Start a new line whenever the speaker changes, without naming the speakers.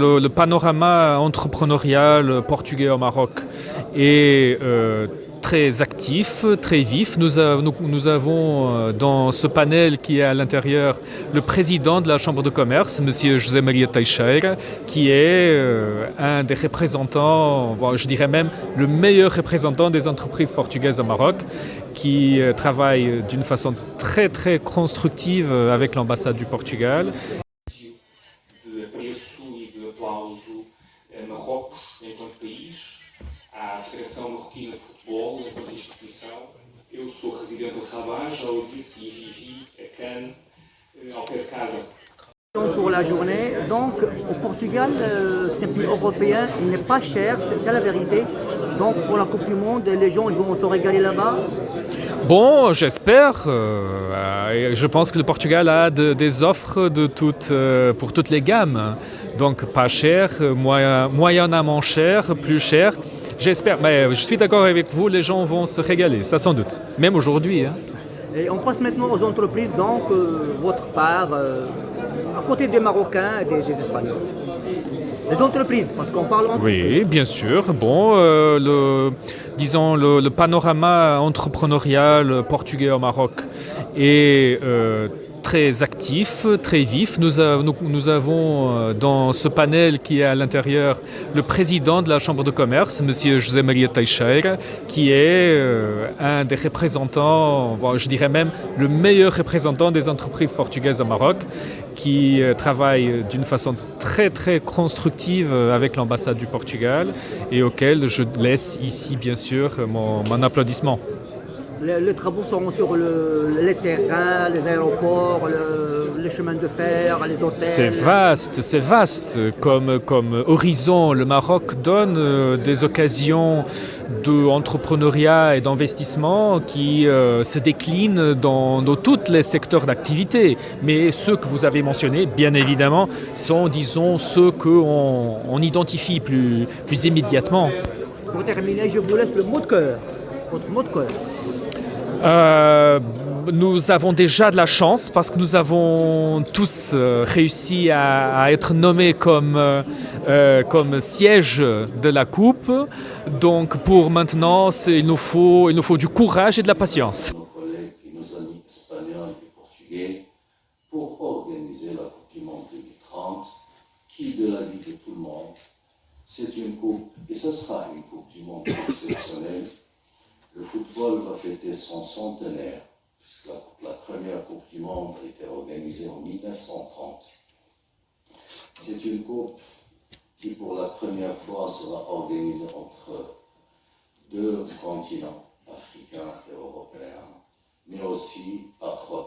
Le panorama entrepreneurial portugais au Maroc est très actif, très vif. Nous avons dans ce panel qui est à l'intérieur le président de la Chambre de commerce, M. José Maria Teixeira, qui est un des représentants, bon, je dirais même le meilleur représentant des entreprises portugaises au Maroc, qui travaille d'une façon très très constructive avec l'ambassade du Portugal.
De apreço e de aplauso a Marrocos enquanto país, à Federação Marroquina de Futebol enquanto instituição. Eu sou residente de Rabat, já o disse, e vivi a Cannes, ao pé de casa.
Pour la journée, donc au Portugal, c'est un pays européen, il n'est pas cher, c'est la vérité. Donc pour la Coupe du Monde, les gens ils vont se régaler là-bas.
Bon, j'espère. Je pense que le Portugal a des offres pour toutes les gammes. Donc pas cher, moyennement cher, plus cher. J'espère. Mais je suis d'accord avec vous, les gens vont se régaler, ça sans doute. Même aujourd'hui. Hein.
Et on passe maintenant aux entreprises, donc votre part, à côté des Marocains et des Espagnols. Les entreprises, parce qu'on parle entreprises.
Oui, bien sûr. Bon, disons le panorama entrepreneurial portugais au Maroc est très actif, très vif. Nous avons dans ce panel qui est à l'intérieur le président de la Chambre de commerce, M. José Maria Teixeira, qui est un des représentants, bon, je dirais même le meilleur représentant des entreprises portugaises au Maroc, qui travaille d'une façon très très constructive avec l'ambassade du Portugal et auquel je laisse ici bien sûr mon applaudissement.
Les travaux seront sur les terrains, les aéroports, les chemins de fer, les hôtels.
C'est vaste comme horizon. Le Maroc donne des occasions d'entrepreneuriat et d'investissement qui se déclinent dans tous les secteurs d'activité. Mais ceux que vous avez mentionnés, bien évidemment, sont, disons, ceux qu'on identifie plus immédiatement.
Pour terminer, je vous laisse le mot de cœur, votre mot de cœur.
Nous avons déjà de la chance parce que nous avons tous réussi à être nommés comme siège de la Coupe. Donc pour maintenant, il nous faut du courage et de la patience.
Nos collègues et nos amis espagnols et portugais pour organiser la Coupe du Monde 2030 qui, de l'avis de tout le monde, c'est une coupe et ce sera une Coupe du Monde exceptionnelle. Le football va fêter son centenaire, puisque la première Coupe du Monde a été organisée en 1930. C'est une coupe qui, pour la première fois, sera organisée entre deux continents, africains et européens, mais aussi par trois